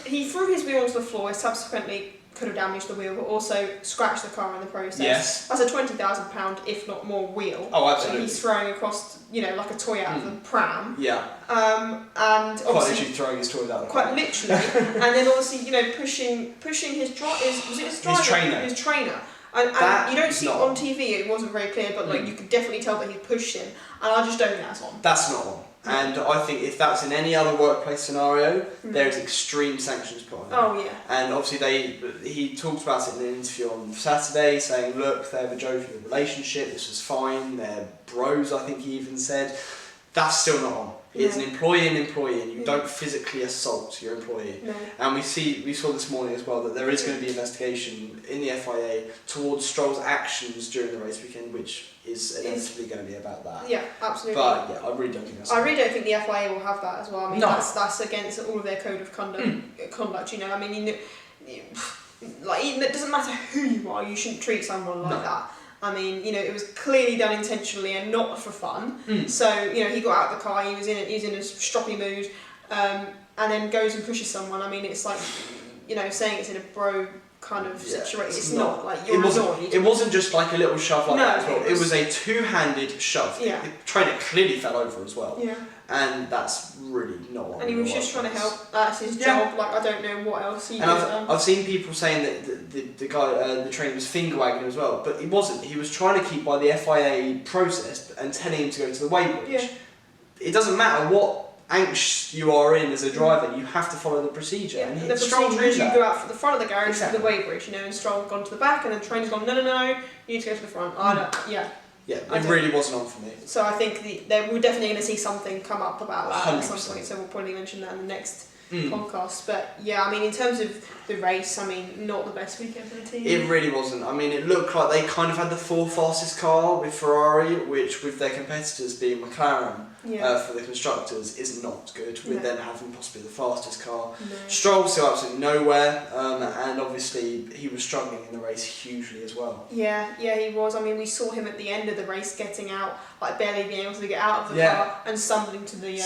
[SPEAKER 1] he threw his wheel onto the floor, subsequently could have damaged the wheel, but also scratched the car in the process.
[SPEAKER 2] Yes.
[SPEAKER 1] That's a £20,000, if not more, wheel.
[SPEAKER 2] Oh, absolutely.
[SPEAKER 1] That he's throwing across, like a toy out of the pram.
[SPEAKER 2] Yeah.
[SPEAKER 1] And
[SPEAKER 2] quite
[SPEAKER 1] obviously
[SPEAKER 2] literally throwing his toys out. The
[SPEAKER 1] quite
[SPEAKER 2] pram.
[SPEAKER 1] literally, and then obviously pushing his driver, his trainer. And you don't see it on TV. It wasn't very clear, but you could definitely tell that he pushed him. And I just don't think that's on.
[SPEAKER 2] That's not on. And I think if that's in any other workplace scenario, there is extreme sanctions put on it.
[SPEAKER 1] Oh yeah.
[SPEAKER 2] And obviously he talked about it in an interview on Saturday, saying, look, they have a jovial relationship, this was fine, they're bros, I think he even said. That's still not on. It's an employee and you don't physically assault your employee.
[SPEAKER 1] No.
[SPEAKER 2] And we saw this morning as well that there is going to be investigation in the FIA towards Stroll's actions during the race weekend, which is inevitably going to be about that.
[SPEAKER 1] Yeah, absolutely.
[SPEAKER 2] But yeah, I really don't think that's.
[SPEAKER 1] I really don't think the FIA will have that as well. I mean,
[SPEAKER 2] No.
[SPEAKER 1] that's against all of their code of conduct. I mean, it doesn't matter who you are, you shouldn't treat someone like that. I mean, it was clearly done intentionally and not for fun. So, he got out of the car, he was in a stroppy mood, and then goes and pushes someone. I mean, it's like, saying it's in a bro kind of situation. It's not like you're annoyed.
[SPEAKER 2] It wasn't just like a little shove like that as well.
[SPEAKER 1] It
[SPEAKER 2] was a two-handed shove.
[SPEAKER 1] Yeah.
[SPEAKER 2] The trainer clearly fell over as well.
[SPEAKER 1] Yeah.
[SPEAKER 2] And that's really not what.
[SPEAKER 1] And he was just trying to help. That's his job. Like, I don't know what else he.
[SPEAKER 2] And I've seen people saying that the guy, the trainer, was finger wagging him as well, but he wasn't. He was trying to keep by the FIA process and telling him to go to the weighbridge.
[SPEAKER 1] Yeah.
[SPEAKER 2] It doesn't matter what angst you are in as a driver, you have to follow the procedure.
[SPEAKER 1] Yeah.
[SPEAKER 2] And
[SPEAKER 1] The procedure is you go out for the front of the garage to the weighbridge, and Stroll's gone to the back, and then the trainer's gone, no, you need to go to the front.
[SPEAKER 2] Yeah, it really wasn't on for me.
[SPEAKER 1] So I think we're definitely going to see something come up about that
[SPEAKER 2] 100%.
[SPEAKER 1] at some point. So we'll probably mention that in the next podcast. But yeah, I mean, in terms of the race, I mean, not the best weekend for the team.
[SPEAKER 2] It really wasn't. I mean, it looked like they kind of had the fourth fastest car with Ferrari, which with their competitors being McLaren for the constructors is not good, with them having possibly the fastest car.
[SPEAKER 1] No.
[SPEAKER 2] Stroll still absolutely nowhere, and obviously he was struggling in the race hugely as well.
[SPEAKER 1] Yeah, he was. I mean, we saw him at the end of the race getting out, like barely being able to get out of the car and stumbling to the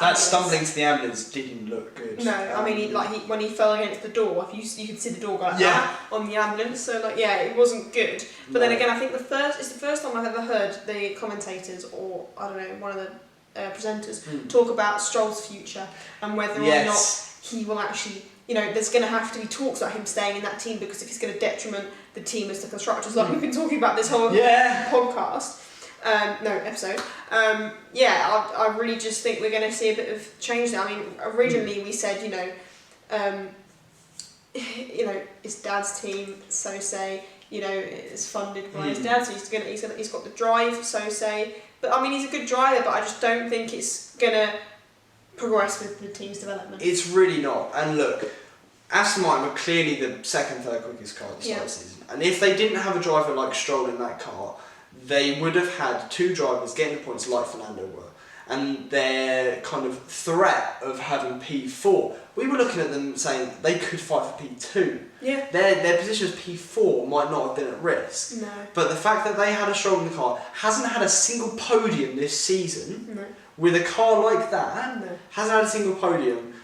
[SPEAKER 2] that stumbling to the ambulance didn't look good.
[SPEAKER 1] No, I mean, when he fell against the door, you could see the door go like that on the ambulance. So it wasn't good. But then again, I think it's the first time I've ever heard the commentators, or I don't know, one of the presenters talk about Stroll's future and whether or not he will actually. There's going to have to be talks about him staying in that team, because if he's going to detriment the team as the constructors, like we've been talking about this whole podcast. Episode. I really just think we're going to see a bit of change there. I mean, originally we said, his dad's team, so say, is funded by his dad, so he's got the drive, so say. But I mean, he's a good driver, but I just don't think it's going to progress with the team's development.
[SPEAKER 2] It's really not. And look, Aston Martin were clearly the second, third quickest car at the start of the season. And if they didn't have a driver like Stroll in that car, they would have had two drivers getting the points like Fernando were. And their kind of threat of having P4, we were looking at them saying they could fight for P2.
[SPEAKER 1] Yeah.
[SPEAKER 2] Their position as P4 might not have been at risk.
[SPEAKER 1] No.
[SPEAKER 2] But the fact that they had a Stroll in the car, hasn't had a single podium this season, with a car like that, hasn't had a single podium,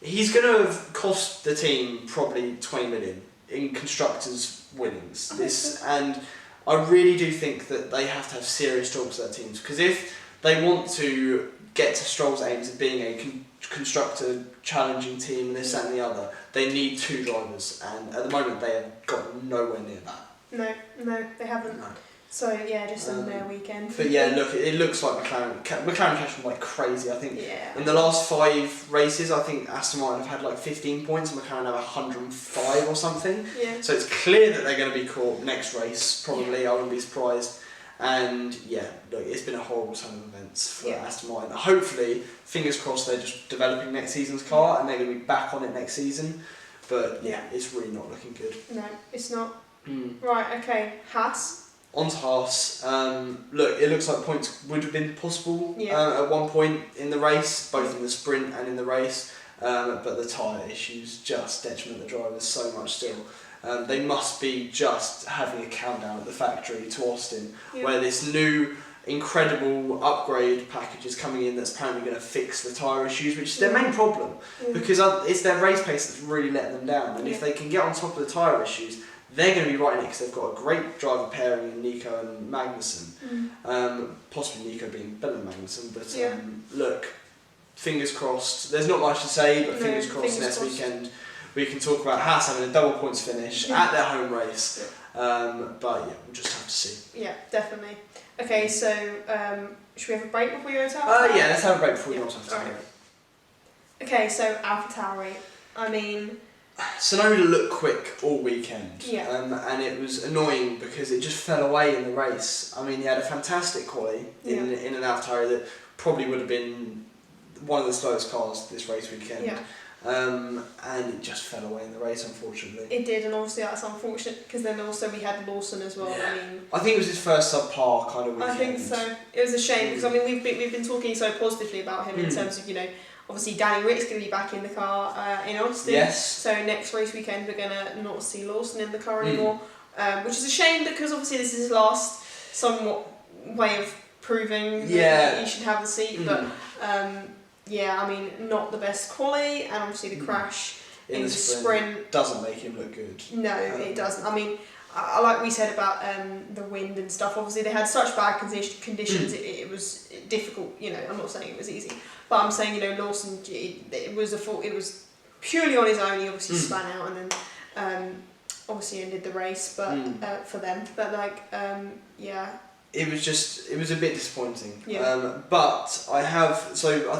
[SPEAKER 2] he's going to have cost the team probably 20 million in constructors' winnings. And I really do think that they have to have serious talks with their teams, because if they want to get to Stroll's aims of being a constructor challenging team, this that and the other, they need two drivers, and at the moment they have got nowhere near that.
[SPEAKER 1] No, they haven't.
[SPEAKER 2] No.
[SPEAKER 1] So just on their weekend.
[SPEAKER 2] But look, it looks like McLaren cashed like crazy. I think in the last 5 races, I think Aston Martin have had like 15 points, and McLaren have 105 or something. Yeah. So it's clear that they're going to be caught next race, probably. Yeah. I wouldn't be surprised. And look, it's been a horrible turn of events for Aston Martin. Hopefully, fingers crossed, they're just developing next season's car and they're going to be back on it next season. But it's really not looking good.
[SPEAKER 1] No, it's not. Right, okay. Haas.
[SPEAKER 2] On to Haas. Look, it looks like points would have been possible at one point in the race, both in the sprint and in the race. But the tyre issues just detriment the drivers so much still. They must be just having a countdown at the factory to Austin, where this new incredible upgrade packages coming in that's apparently going to fix the tyre issues, which is their main problem, because it's their race pace that's really letting them down. And if they can get on top of the tyre issues, they're going to be right in it, because they've got a great driver pairing in Nico and Magnussen. Possibly Nico being better than Magnussen, but look, fingers crossed. There's not much to say, but fingers crossed next weekend we can talk about Haas having a double points finish at their home race. But yeah, we'll just have to see.
[SPEAKER 1] Yeah, definitely. Okay, so should we have a break before we go to
[SPEAKER 2] yeah, let's have a break before we go to Alpha.
[SPEAKER 1] Okay, so AlphaTauri. I mean,
[SPEAKER 2] Tsunoda looked quick all weekend,
[SPEAKER 1] yeah.
[SPEAKER 2] and it was annoying because it just fell away in the race. I mean, he had a fantastic quali in an AlphaTauri that probably would have been one of the slowest cars this race weekend.
[SPEAKER 1] Yeah.
[SPEAKER 2] And it just fell away in the race, unfortunately.
[SPEAKER 1] It did, and obviously that's unfortunate, because then also we had Lawson as well.
[SPEAKER 2] I think it was his first subpar kind of weekend.
[SPEAKER 1] I think so. It was a shame, because I mean we've been talking so positively about him in terms of, obviously Danny Rick's going to be back in the car in Austin.
[SPEAKER 2] Yes.
[SPEAKER 1] So next race weekend we're going to not see Lawson in the car anymore, which is a shame, because obviously this is his last somewhat way of proving that he should have the seat, but. Yeah, I mean, not the best quality, and obviously the crash in the sprint
[SPEAKER 2] doesn't make him look good.
[SPEAKER 1] No, it doesn't. I mean, like we said about the wind and stuff, obviously they had such bad conditions, it was difficult, I'm not saying it was easy, but I'm saying, Lawson, it was a fault, it was purely on his own. He obviously span out and then obviously ended the race, but for them, but yeah. It
[SPEAKER 2] was a bit disappointing.
[SPEAKER 1] Yeah.
[SPEAKER 2] But I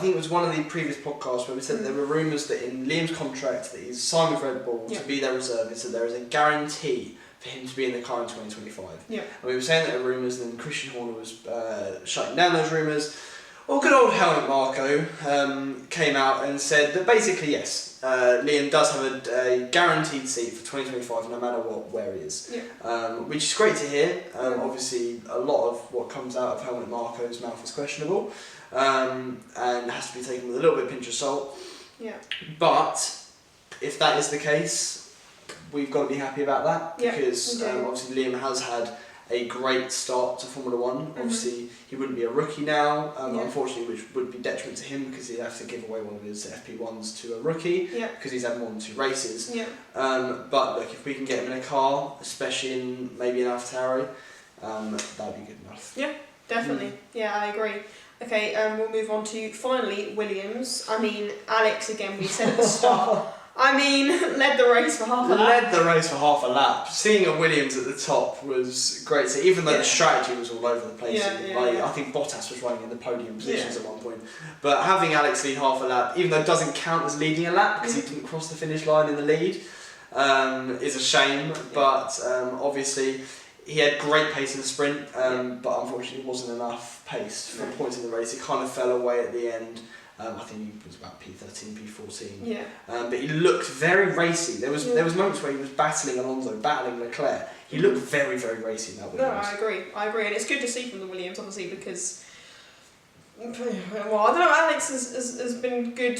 [SPEAKER 2] think it was one of the previous podcasts where we said there were rumours that in Liam's contract that he's signed with Red Bull to be their reservist, so there is a guarantee for him to be in the car in 2025.
[SPEAKER 1] Yeah.
[SPEAKER 2] And we were saying that there were rumours, and then Christian Horner was shutting down those rumours. Well, good old Helmut Marko came out and said that basically, yes, Liam does have a guaranteed seat for 2025 no matter where he is, which is great to hear. Obviously, a lot of what comes out of Helmut Marko's mouth is questionable and has to be taken with a little bit of pinch of salt.
[SPEAKER 1] Yeah.
[SPEAKER 2] But if that is the case, we've got to be happy about that, because obviously Liam has had a great start to Formula One. Obviously, he wouldn't be a rookie now, unfortunately, which would be detriment to him, because he'd have to give away one of his FP1s to a rookie, because he's had more than 2 races. But look, if we can get him in a car, especially in maybe an AlphaTauri, that'd be good enough.
[SPEAKER 1] Yeah, definitely. Yeah, I agree. Okay, we'll move on to finally Williams. I mean, Alex, again, we said at the start. I mean, led the race for half a lap.
[SPEAKER 2] Seeing a Williams at the top was great. So even though the strategy was all over the place, I think Bottas was running in the podium positions at one point. But having Alex lead half a lap, even though it doesn't count as leading a lap because he didn't cross the finish line in the lead, is a shame. But obviously he had great pace in the sprint, but unfortunately it wasn't enough pace for points in the race. He kind of fell away at the end. I think he was about P13, P14.
[SPEAKER 1] Yeah.
[SPEAKER 2] But he looked very racy. There was moments where he was battling Alonso, battling Leclerc. He looked very, very racy in that Williams.
[SPEAKER 1] No, I agree, and it's good to see from the Williams, obviously, because well, I don't know, Alex has been good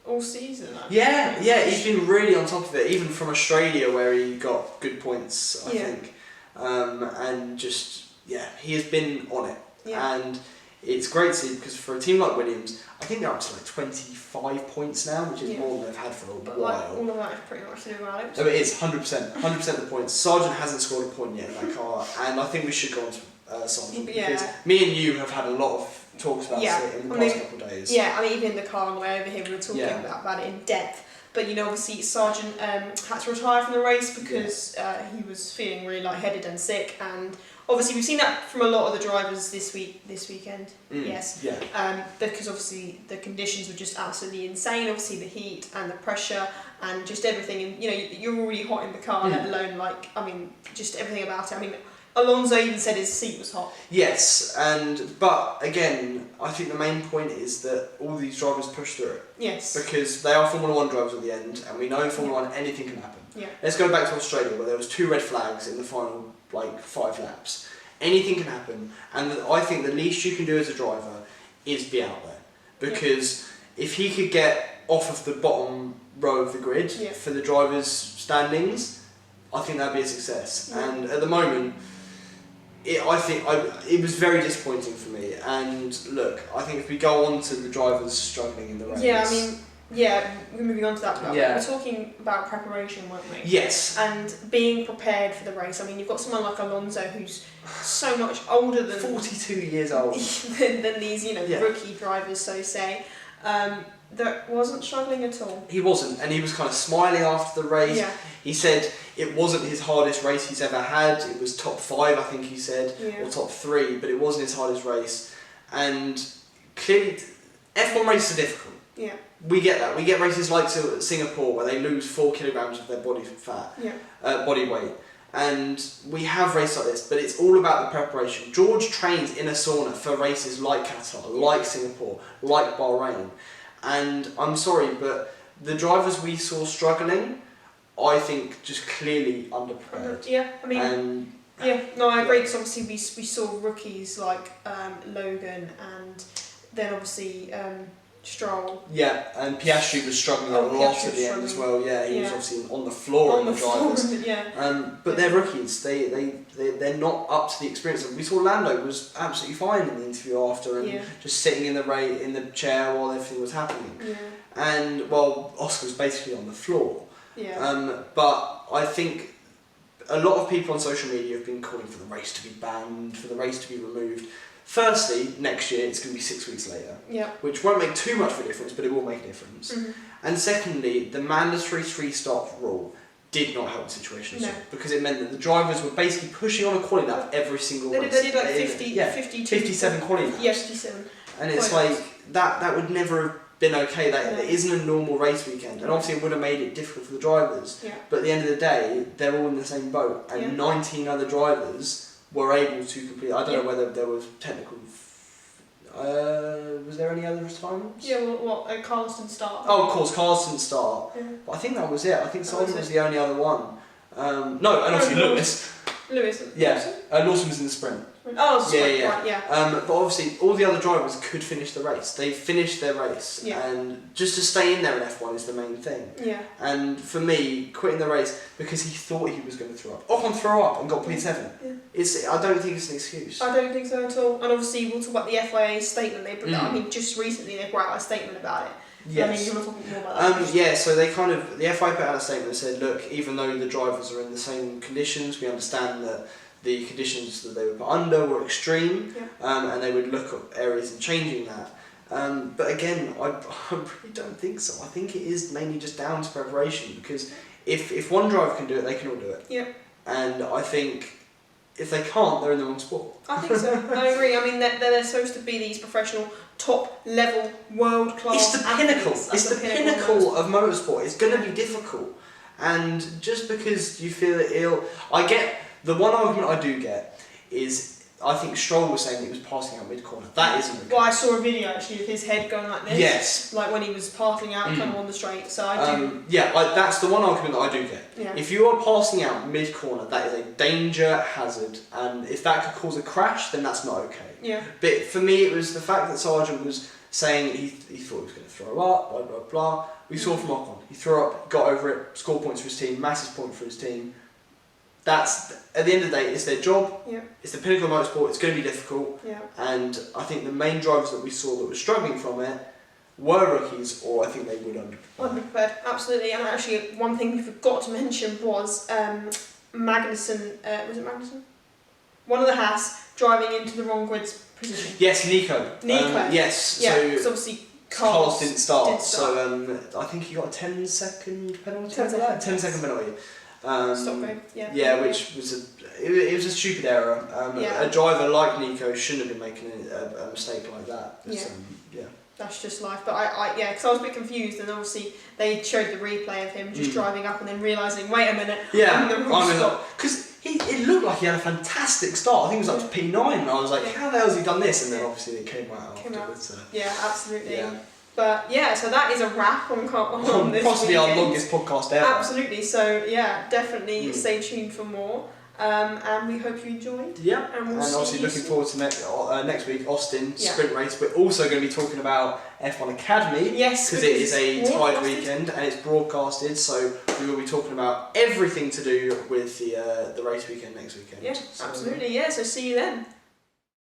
[SPEAKER 1] all season.
[SPEAKER 2] Yeah, he's been really on top of it, even from Australia where he got good points, I think. And just he has been on it.
[SPEAKER 1] Yeah.
[SPEAKER 2] And it's great to see, because for a team like Williams, I think they're up to 25 points now, which is more than they've had for a while.
[SPEAKER 1] All of that is pretty much to do with Alex.
[SPEAKER 2] No, it is 100% of the points. Sargent hasn't scored a point yet in that car, and I think we should go on to Sargent, because me and you have had a lot of talks about it in the past couple of days.
[SPEAKER 1] Yeah, I mean, even in the car on the way over here, we were talking about it in depth. But obviously Sargent had to retire from the race because he was feeling really lightheaded and sick, and obviously we've seen that from a lot of the drivers this weekend. Yes. Yeah. Because obviously the conditions were just absolutely insane. Obviously the heat and the pressure and just everything, and you're already hot in the car, let alone just everything about it. I mean, Alonso even said his seat was hot.
[SPEAKER 2] Yes, but again, I think the main point is that all these drivers push through it.
[SPEAKER 1] Yes.
[SPEAKER 2] Because they are Formula 1 drivers at the end, and we know in Formula 1 anything can happen.
[SPEAKER 1] Yeah.
[SPEAKER 2] Let's go back to Australia, where there was 2 red flags in the final 5 laps. Anything can happen, and I think the least you can do as a driver is be out there. Because if he could get off of the bottom row of the grid for the drivers' standings, I think that'd be a success. Yeah. And at the moment, it was very disappointing for me. And look, I think if we go on to the drivers struggling in the race.
[SPEAKER 1] Yeah, I mean, we're moving on to that. But
[SPEAKER 2] Yeah.
[SPEAKER 1] we're talking about preparation, weren't we?
[SPEAKER 2] Yes.
[SPEAKER 1] And being prepared for the race. I mean, you've got someone like Alonso who's so much older than
[SPEAKER 2] 42 years old.
[SPEAKER 1] than these,
[SPEAKER 2] Yeah.
[SPEAKER 1] rookie drivers, so say. That wasn't struggling at all.
[SPEAKER 2] He wasn't, and he was kind of smiling after the race.
[SPEAKER 1] Yeah.
[SPEAKER 2] He said it wasn't his hardest race he's ever had. It was top 5, I think he said, or top 3, but it wasn't his hardest race. And clearly, F1 races are difficult.
[SPEAKER 1] Yeah.
[SPEAKER 2] We get that. We get races like Singapore where they lose 4 kilograms of their body fat, body weight. And we have races like this, but it's all about the preparation. George trains in a sauna for races like Qatar, like Singapore, like Bahrain. And I'm sorry, but the drivers we saw struggling, I think, just clearly underprepared.
[SPEAKER 1] Yeah, I mean,
[SPEAKER 2] and
[SPEAKER 1] I agree, because obviously we saw rookies like Logan, and then obviously Stroll.
[SPEAKER 2] Yeah, and Piastri was struggling a lot at the end as well. Yeah, he was obviously on the floor of the drivers. But they're rookies. They're not up to the experience. We saw Lando was absolutely fine in the interview after, and just sitting in the chair while everything was happening.
[SPEAKER 1] Yeah.
[SPEAKER 2] And well, Oscar was basically on the floor.
[SPEAKER 1] Yeah.
[SPEAKER 2] But I think a lot of people on social media have been calling for the race to be banned, for the race to be removed. Firstly, next year it's going to be 6 weeks later, which won't make too much of a difference, but it will make a difference.
[SPEAKER 1] Mm-hmm.
[SPEAKER 2] And secondly, the mandatory 3-stop rule did not help the situation at all, because it meant that the drivers were basically pushing on a quality lap every single race.
[SPEAKER 1] They did like 57
[SPEAKER 2] quality laps.
[SPEAKER 1] Yeah, 57.
[SPEAKER 2] And it's like, that would never have been okay. That isn't a normal race weekend, and obviously it would have made it difficult for the drivers.
[SPEAKER 1] Yeah.
[SPEAKER 2] But at the end of the day, they're all in the same boat, and 19 other drivers were able to complete. I don't know whether there was technical. Was there any other retirements?
[SPEAKER 1] Yeah, well, Carlos didn't start.
[SPEAKER 2] Oh, of course, Carlos didn't start.
[SPEAKER 1] Yeah.
[SPEAKER 2] But I think that was it. I think Simon was the only other one. No, and obviously Lewis. Lawson was in the sprint.
[SPEAKER 1] Oh, right.
[SPEAKER 2] But obviously, all the other drivers could finish the race. They finished their race, and just to stay in there in F1 is the main thing.
[SPEAKER 1] Yeah.
[SPEAKER 2] And for me, quitting the race because he thought he was going to throw up. Ocon threw up and got P7. Yeah. I don't think it's an excuse.
[SPEAKER 1] I don't think so at all. And obviously, we'll talk about the FIA statement they put out. I mean, just recently they brought out a statement about it.
[SPEAKER 2] Yes.
[SPEAKER 1] I mean, you want to talk more about that?
[SPEAKER 2] Yeah, so they the FIA put out a statement that said, look, even though the drivers are in the same conditions, we understand that the conditions that they were put under were extreme, and they would look at areas and changing that. But again, I really don't think so. I think it is mainly just down to preparation, because if one driver can do it, they can all do it.
[SPEAKER 1] Yeah.
[SPEAKER 2] And I think if they can't, they're in the wrong sport.
[SPEAKER 1] I think so. I agree. I mean, they're supposed to be these professional, top-level, world-class
[SPEAKER 2] It's the
[SPEAKER 1] athletes.
[SPEAKER 2] pinnacle. It's the pinnacle of motorsport. It's going to be difficult. And just because you feel ill... I get... The one argument I do get is, I think Stroll was saying that he was passing out mid-corner. That isn't okay.
[SPEAKER 1] Well, I saw a video actually of his head going like this.
[SPEAKER 2] Yes.
[SPEAKER 1] Like when he was passing out kind of on the straight. So I do...
[SPEAKER 2] that's the one argument that I do get.
[SPEAKER 1] Yeah.
[SPEAKER 2] If you are passing out mid-corner, that is a danger hazard. And if that could cause a crash, then that's not okay.
[SPEAKER 1] Yeah.
[SPEAKER 2] But for me, it was the fact that Sargent was saying he thought he was going to throw up, blah, blah, blah. We saw from Ocon. He threw up, got over it, scored points for his team, massive point for his team. That's, at the end of the day, it's their job.
[SPEAKER 1] Yeah.
[SPEAKER 2] It's the pinnacle of motorsport. It's going to be difficult.
[SPEAKER 1] Yeah.
[SPEAKER 2] And I think the main drivers that we saw that were struggling from it were rookies, or I think they would
[SPEAKER 1] underprepared. Absolutely. And actually, one thing we forgot to mention was Magnussen. Was it Magnussen? One of the Haas driving into the wrong grid's position.
[SPEAKER 2] Yes, Nico. Yes.
[SPEAKER 1] Yeah.
[SPEAKER 2] So
[SPEAKER 1] because obviously
[SPEAKER 2] Carlos didn't start. So I think he got a 10-second penalty. 10-second penalty.
[SPEAKER 1] Stop go.
[SPEAKER 2] Yeah, which was it was a stupid error. A driver like Nico shouldn't have been making a mistake like that.
[SPEAKER 1] That's just life. But because I was a bit confused, and obviously they showed the replay of him just driving up and then realising, wait a minute,
[SPEAKER 2] because it looked like he had a fantastic start. I think it was up to P9, and I was like, how the hell has he done this? And then obviously it came out afterwards.
[SPEAKER 1] Yeah, absolutely. Yeah. But so that is a wrap on this
[SPEAKER 2] possibly
[SPEAKER 1] weekend.
[SPEAKER 2] Our longest podcast ever.
[SPEAKER 1] Absolutely. So definitely stay tuned for more. and we hope you enjoyed.
[SPEAKER 2] Yeah,
[SPEAKER 1] and, we'll
[SPEAKER 2] and obviously looking forward to next week, Austin sprint race. We're also going to be talking about F1 Academy.
[SPEAKER 1] Yes,
[SPEAKER 2] because it is a tied weekend and it's broadcasted, so we will be talking about everything to do with the race weekend next weekend.
[SPEAKER 1] Yeah, absolutely. Yeah, so see you then.